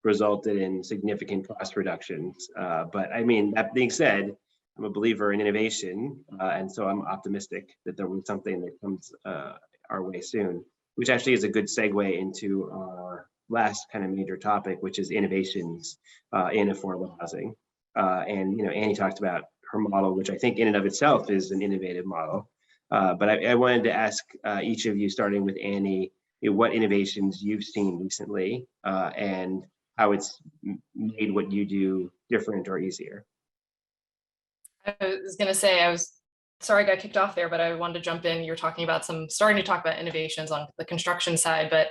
resulted in significant cost reductions. But I mean, that being said, I'm a believer in innovation, and so I'm optimistic that there will be something that comes our way soon, which actually is a good segue into our last kind of major topic, which is innovations in affordable housing. And Annie talked about her model, which I think in and of itself is an innovative model. But I wanted to ask each of you, starting with Annie, what innovations you've seen recently and how it's made what you do different or easier. I was going to say, I was sorry I got kicked off there, but I wanted to jump in. You're talking about starting to talk about innovations on the construction side, but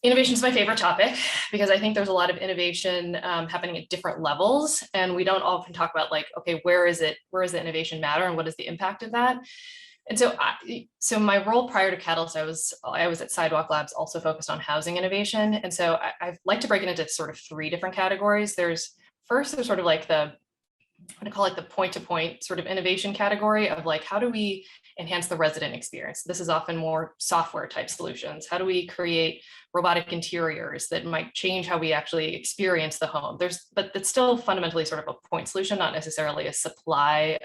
innovation is my favorite topic because I think there's a lot of innovation happening at different levels, and we don't often talk about like, okay, where is the innovation matter and what is the impact of that? And so my role prior to Catalyst, I was at Sidewalk Labs, also focused on housing innovation. And so I like to break it into sort of 3 different categories. There's sort of like what I call like the point-to-point sort of innovation category of like, how do we enhance the resident experience? This is often more software type solutions. How do we create robotic interiors that might change how we actually experience the home? But it's still fundamentally sort of a point solution, not necessarily a supply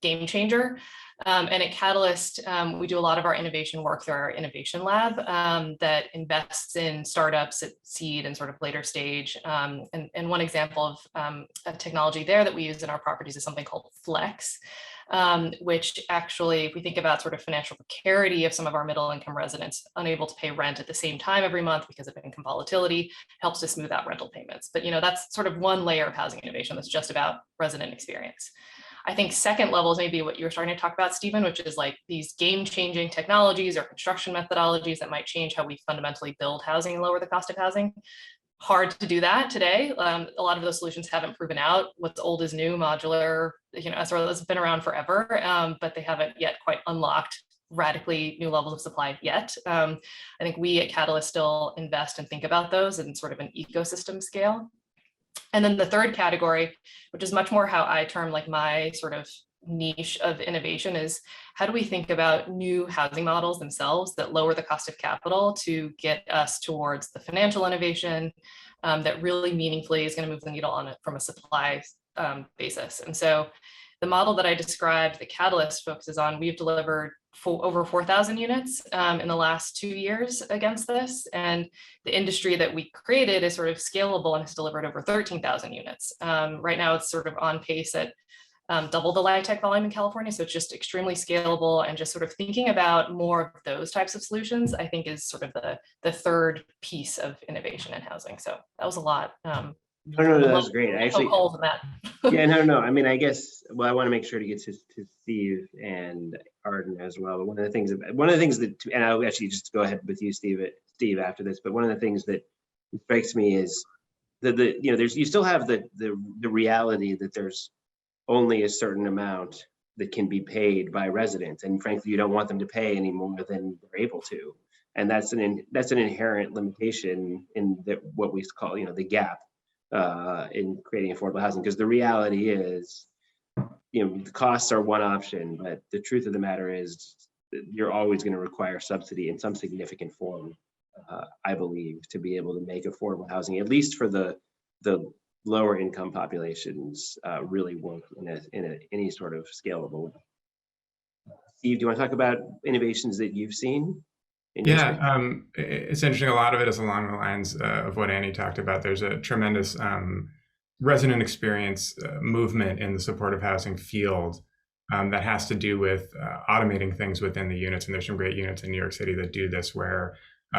game changer. And at Catalyst, we do a lot of our innovation work through our innovation lab that invests in startups at seed and sort of later stage. And one example of a technology there that we use in our properties is something called Flex, which actually, if we think about sort of financial precarity of some of our middle income residents unable to pay rent at the same time every month because of income volatility, helps to smooth out rental payments. But that's sort of one layer of housing innovation that's just about resident experience. I think second level is maybe what you were starting to talk about, Stephen, which is like these game-changing technologies or construction methodologies that might change how we fundamentally build housing and lower the cost of housing. Hard to do that today. A lot of those solutions haven't proven out. What's old is new, modular, sort of has been around forever, but they haven't yet quite unlocked radically new levels of supply yet. I think we at Catalyst still invest and think about those in sort of an ecosystem scale. And then the third category, which is much more how I term like my sort of niche of innovation, is how do we think about new housing models themselves that lower the cost of capital to get us towards the financial innovation that really meaningfully is going to move the needle on it from a supply basis. And so the model that I described, the Catalyst focuses on, we've delivered over 4,000 units in the last 2 years against this. And the industry that we created is sort of scalable and has delivered over 13,000 units. Right now it's sort of on pace at double the light tech volume in California. So it's just extremely scalable, and just sort of thinking about more of those types of solutions, I think is sort of the third piece of innovation in housing. So that was a lot. No, that was great. I actually, holes in that. Yeah, no. I mean, I guess, well, I want to make sure to get to Steve and Arden as well. But one of the things that, and I'll actually just go ahead with you, Steve, after this. But one of the things that strikes me is that you still have the reality that there's only a certain amount that can be paid by residents, and frankly, you don't want them to pay any more than they're able to, and that's an inherent limitation in what we call the gap. In creating affordable housing, because the reality is, the costs are one option, but the truth of the matter is that you're always going to require subsidy in some significant form, I believe, to be able to make affordable housing, at least for the lower income populations, really work in any sort of scalable way. Steve, do you want to talk about innovations that you've seen? Yeah, it's interesting. A lot of it is along the lines of what Annie talked about. There's a tremendous resident experience movement in the supportive housing field that has to do with automating things within the units. And there's some great units in New York City that do this, where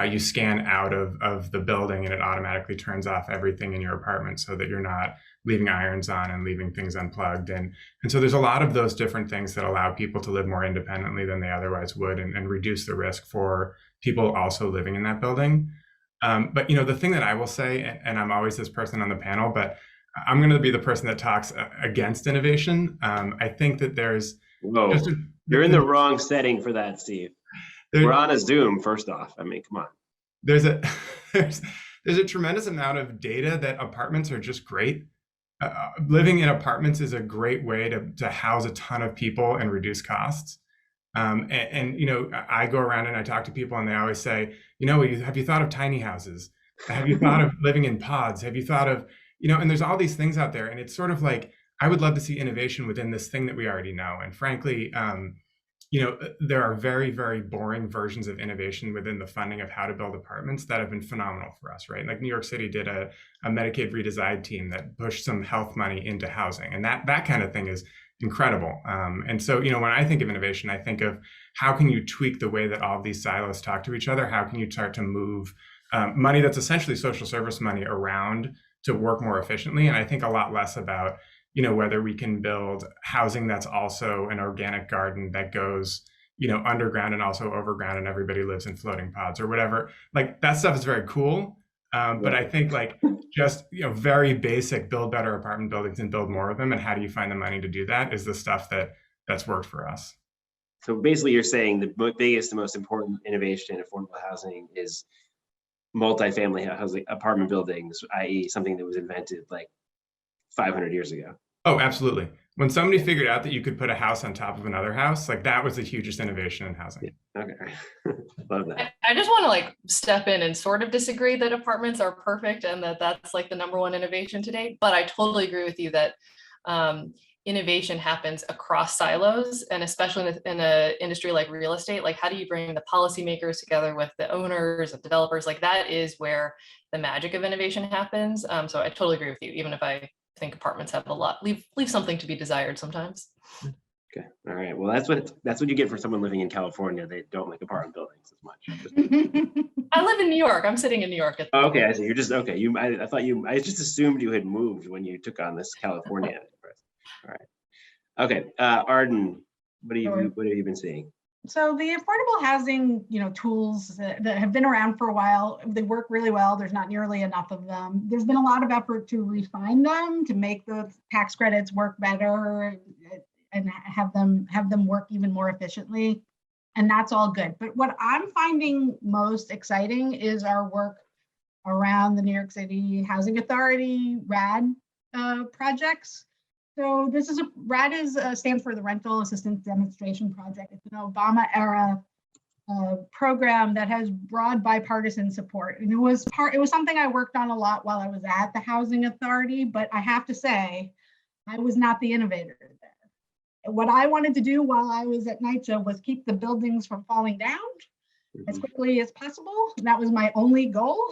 you scan out of the building and it automatically turns off everything in your apartment so that you're not leaving irons on and leaving things unplugged. And so there's a lot of those different things that allow people to live more independently than they otherwise would, and reduce the risk for people also living in that building. But the thing that I will say, and I'm always this person on the panel, but I'm going to be the person that talks against innovation. I think that there's... Whoa, you're in the wrong setting for that, Steve. We're on a Zoom, first off. I mean, come on. There's a tremendous amount of data that apartments are just great. Living in apartments is a great way to house a ton of people and reduce costs. And I go around and I talk to people, and they always say, have you thought of tiny houses? Have you thought of living in pods? Have you thought of, and there's all these things out there, and it's sort of like, I would love to see innovation within this thing that we already know. And frankly, there are very, very boring versions of innovation within the funding of how to build apartments that have been phenomenal for us, right? Like New York City did a Medicaid redesign team that pushed some health money into housing, and that kind of thing is incredible. And so, when I think of innovation, I think of how can you tweak the way that all of these silos talk to each other? How can you start to move money that's essentially social service money around to work more efficiently? And I think a lot less about whether we can build housing that's also an organic garden that goes, underground and also overground, and everybody lives in floating pods or whatever. Like that stuff is very cool. But I think like just, very basic, build better apartment buildings and build more of them. And how do you find the money to do that is the stuff that's worked for us. So basically you're saying the biggest and most important innovation in affordable housing is multifamily housing, apartment buildings, i.e. something that was invented like 500 years ago. Oh, absolutely. When somebody figured out that you could put a house on top of another house, like that was the hugest innovation in housing. Yeah. Okay. Love that. I just want to like step in and sort of disagree that apartments are perfect and that's like the #1 innovation today. But I totally agree with you that innovation happens across silos, and especially in an industry like real estate. Like, how do you bring the policymakers together with the owners and developers? Like that is where the magic of innovation happens. So I totally agree with you, even if I think apartments have a lot, leave something to be desired sometimes. Okay. All right. Well, that's what you get for someone living in California. They don't like apartment buildings as much. I live in New York. I'm sitting in New York. Okay. I see. You're just okay. I just assumed you had moved when you took on this California. All right. Okay. Arden, what have you been seeing? So the affordable housing, tools that have been around for a while, they work really well. There's not nearly enough of them. There's been a lot of effort to refine them, to make the tax credits work better and have them work even more efficiently. And that's all good. But what I'm finding most exciting is our work around the New York City Housing Authority RAD projects. So this is RAD stands for the Rental Assistance Demonstration Project. It's an Obama era program that has broad bipartisan support. And it was something I worked on a lot while I was at the Housing Authority, but I have to say, I was not the innovator there. What I wanted to do while I was at NYCHA was keep the buildings from falling down as quickly as possible. That was my only goal.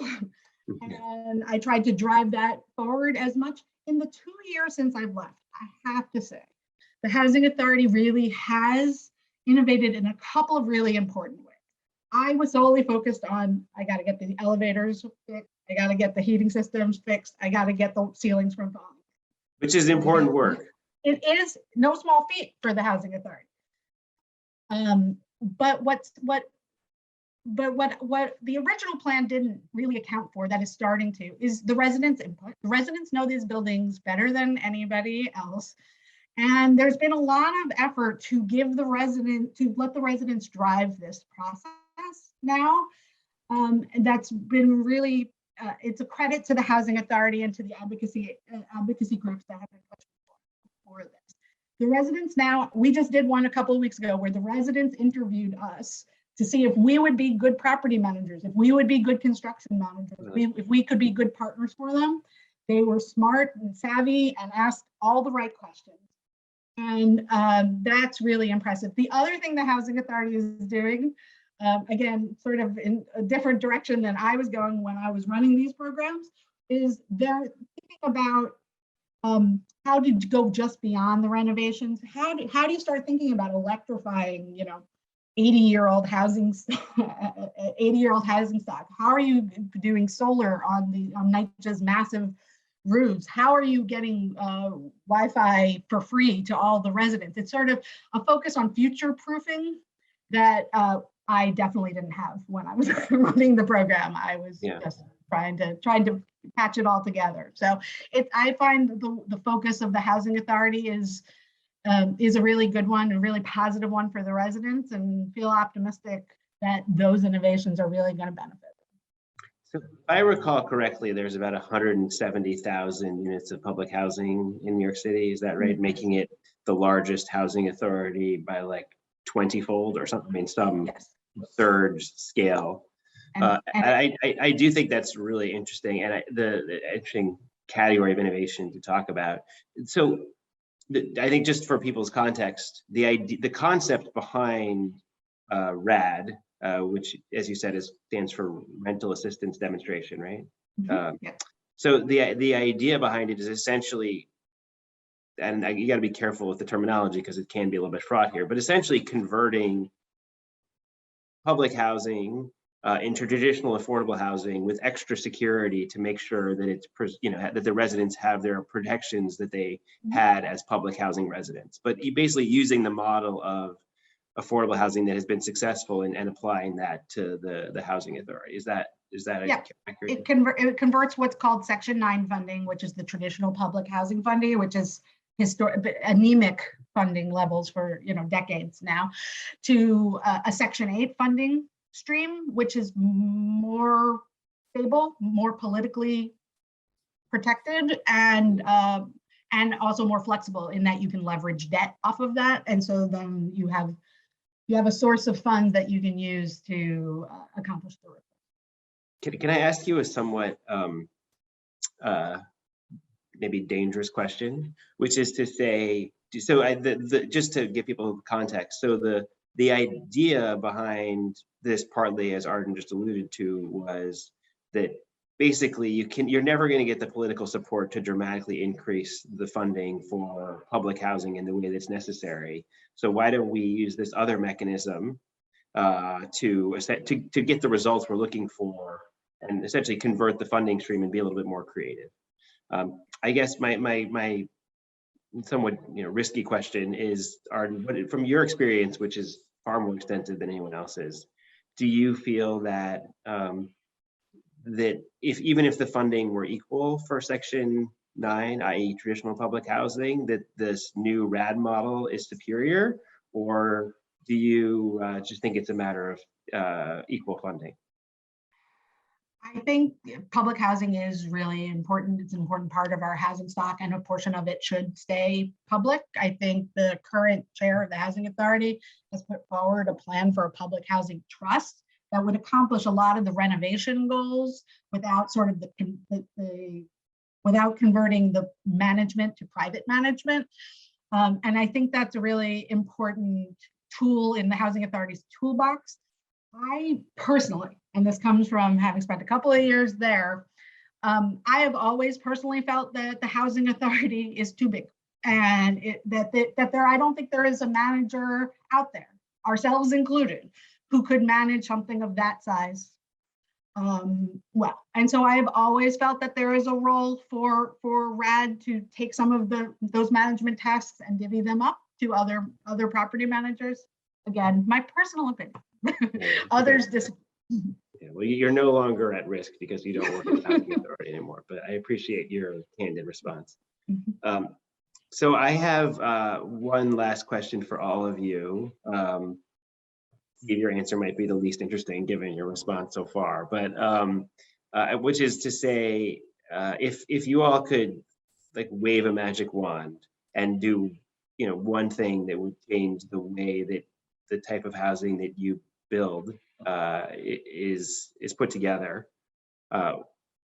And I tried to drive that forward as much. In the 2 years since I've left, I have to say, the Housing Authority really has innovated in a couple of really important ways. I was solely focused on, I got to get the elevators fixed, I got to get the heating systems fixed, I got to get the ceilings from falling. Which is important work. It is no small feat for the Housing Authority. But what the original plan didn't really account for, that is starting to, is the residents' input. The residents know these buildings better than anybody else. And there's been a lot of effort to let the residents drive this process now. And that's been really, it's a credit to the Housing Authority and to the advocacy groups that have been pushing for this. The residents now, we just did one a couple of weeks ago where the residents interviewed us to see if we would be good property managers, if we would be good construction managers, if we could be good partners for them. They were smart and savvy and asked all the right questions. And that's really impressive. The other thing the Housing Authority is doing, again, sort of in a different direction than I was going when I was running these programs, is they're thinking about how to go just beyond the renovations. How do you start thinking about electrifying, 80-year-old housing stock? How are you doing solar on NYCHA's massive roofs? How are you getting Wi-Fi for free to all the residents? It's sort of a focus on future proofing that I definitely didn't have when I was running the program. I was just trying to patch it all together. So I find the focus of the Housing Authority is a really good one, a really positive one for the residents, and feel optimistic that those innovations are really going to benefit. So if I recall correctly, there's about 170,000 units of public housing in New York City. Is that right? Mm-hmm. Making it the largest housing authority by like 20-fold or something, I mean, some third scale. I do think that's really interesting, and the interesting category of innovation to talk about. So I think just for people's context, the concept behind RAD, which, as you said, stands for Rental Assistance Demonstration, right? Yeah. So the idea behind it is essentially, and you got to be careful with the terminology because it can be a little bit fraught here, but essentially converting public housing into traditional affordable housing with extra security to make sure that it's, that the residents have their protections that they had as public housing residents, but basically using the model of affordable housing that has been successful and applying that to the housing authority. Is that Yeah. accurate? It converts what's called Section 9 funding, which is the traditional public housing funding, which is anemic funding levels for decades now, to a Section 8 funding stream, which is more stable, more politically protected, and also more flexible in that you can leverage debt off of that, and so then you have a source of funds that you can use to accomplish the work. Can I ask you a somewhat maybe dangerous question, which is to say, so just to give people context, so the idea behind this, partly as Arden just alluded to, was that basically you're never going to get the political support to dramatically increase the funding for public housing in the way that's necessary. So why don't we use this other mechanism to get the results we're looking for, and essentially convert the funding stream and be a little bit more creative? I guess my somewhat risky question is, Arden, from your experience, which is far more extensive than anyone else's, do you feel that that even if the funding were equal for Section 9, i.e. traditional public housing, that this new RAD model is superior, or do you just think it's a matter of equal funding? I think public housing is really important. It's an important part of our housing stock, and a portion of it should stay public. I think the current chair of the Housing Authority has put forward a plan for a public housing trust that would accomplish a lot of the renovation goals without sort of without converting the management to private management. And I think that's a really important tool in the Housing Authority's toolbox. I personally, and this comes from having spent a couple of years there, I have always personally felt that the Housing Authority is too big, and I don't think there is a manager out there, ourselves included, who could manage something of that size well. And so I have always felt that there is a role for RAD to take some of those management tasks and divvy them up to other property managers. Again, my personal opinion. Others disagree. Yeah, well, you're no longer at risk because you don't work at the Housing Authority anymore, but I appreciate your candid response. So I have one last question for all of you. Your answer might be the least interesting given your response so far, but which is to say, if you all could wave a magic wand and do one thing that would change the way that the type of housing that you build is put together,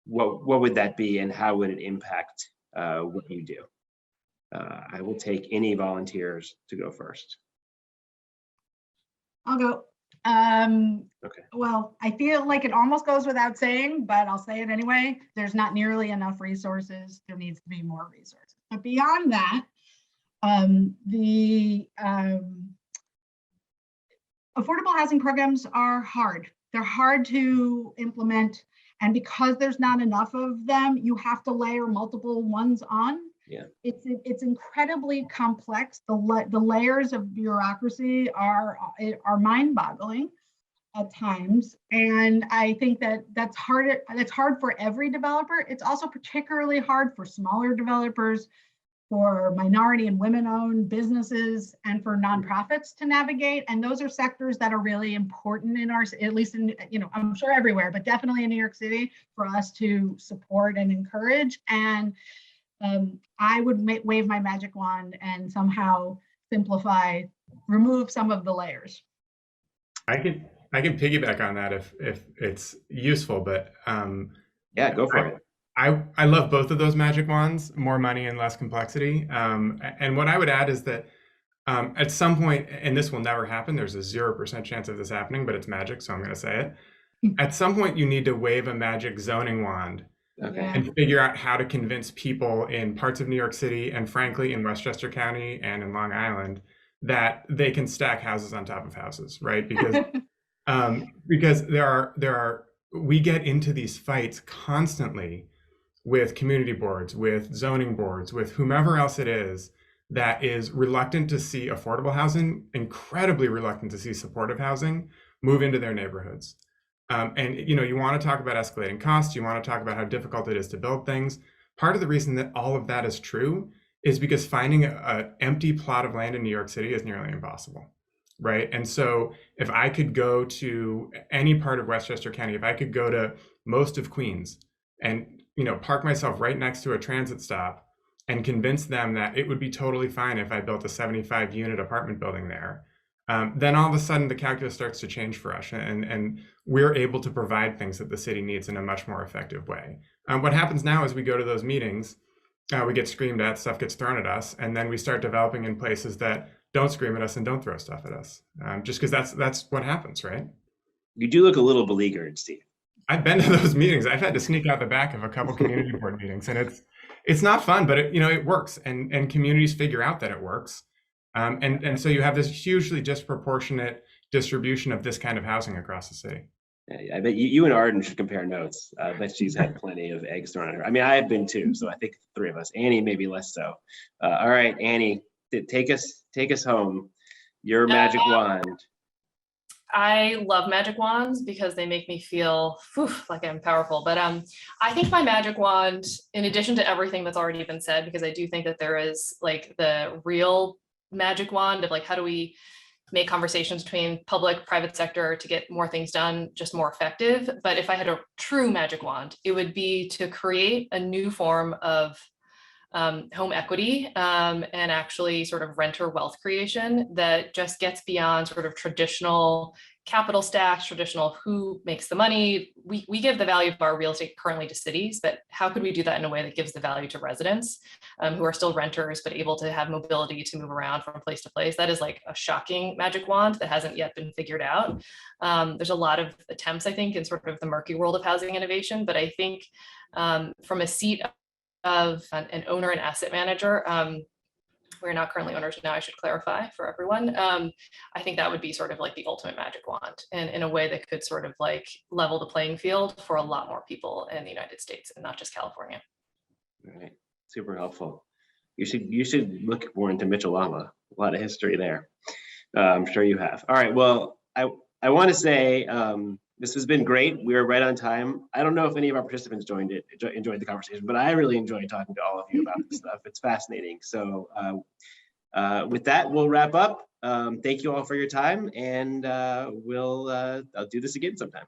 what would that be, and how would it impact what you do? I will take any volunteers to go first. I'll go. Okay. Well, I feel like it almost goes without saying, but I'll say it anyway. There's not nearly enough resources. There needs to be more resources. But beyond that, the affordable housing programs are hard. They're hard to implement. And because there's not enough of them, you have to layer multiple ones on. Yeah. It's incredibly complex. The layers of bureaucracy are mind-boggling at times. And I think that's hard for every developer. It's also particularly hard for smaller developers, for minority and women-owned businesses, and for nonprofits to navigate. And those are sectors that are really important in our, at least in, I'm sure everywhere, but definitely in New York City, for us to support and encourage. And I would wave my magic wand and somehow simplify, remove some of the layers. I can piggyback on that if it's useful, but yeah, go for it. I love both of those magic wands, more money and less complexity. And what I would add is that at some point, and this will never happen, there's a 0% chance of this happening, but it's magic, so I'm going to say it. At some point, you need to wave a magic zoning wand and figure out how to convince people in parts of New York City and frankly in Westchester County and in Long Island that they can stack houses on top of houses, right? Because we get into these fights constantly with community boards, with zoning boards, with whomever else it is that is reluctant to see affordable housing, incredibly reluctant to see supportive housing move into their neighborhoods. And you want to talk about escalating costs, you want to talk about how difficult it is to build things. Part of the reason that all of that is true is because finding an empty plot of land in New York City is nearly impossible, right? And so if I could go to any part of Westchester County, if I could go to most of Queens and park myself right next to a transit stop and convince them that it would be totally fine if I built a 75-unit apartment building there, then all of a sudden the calculus starts to change for us, and we're able to provide things that the city needs in a much more effective way. What happens now is we go to those meetings, we get screamed at, stuff gets thrown at us, and then we start developing in places that don't scream at us and don't throw stuff at us, just because that's what happens, right? You do look a little beleaguered, Steve. I've been to those meetings. I've had to sneak out the back of a couple community board meetings, and it's not fun, but it works, and communities figure out that it works. And so you have this hugely disproportionate distribution of this kind of housing across the city. I bet you and Arden should compare notes. I bet she's had plenty of eggs thrown at her. I mean, I have been too, so I think the three of us. Annie, maybe less so. All right, Annie, take us home. Your magic wand. I love magic wands because they make me feel like I'm powerful. But I think my magic wand, in addition to everything that's already been said, because I do think that there is like the real magic wand of like, how do we make conversations between public, private sector to get more things done just more effective. But if I had a true magic wand, it would be to create a new form of home equity and actually sort of renter wealth creation that just gets beyond sort of traditional capital stacks, traditional who makes the money. We give the value of our real estate currently to cities, but how could we do that in a way that gives the value to residents who are still renters, but able to have mobility to move around from place to place? That is like a shocking magic wand that hasn't yet been figured out. There's a lot of attempts, I think, in sort of the murky world of housing innovation, but I think from a seat of an owner and asset manager, we're not currently owners now, I should clarify for everyone. I think that would be sort of like the ultimate magic wand, and in a way that could sort of like level the playing field for a lot more people in the United States and not just California. All right, super helpful. You should look more into Mitchell-Lama. A lot of history there. I'm sure you have. All right, well, I want to say this has been great. We are right on time. I don't know if any of our participants enjoyed the conversation, but I really enjoyed talking to all of you about this stuff. It's fascinating. So with that, we'll wrap up. Thank you all for your time, and I'll do this again sometime.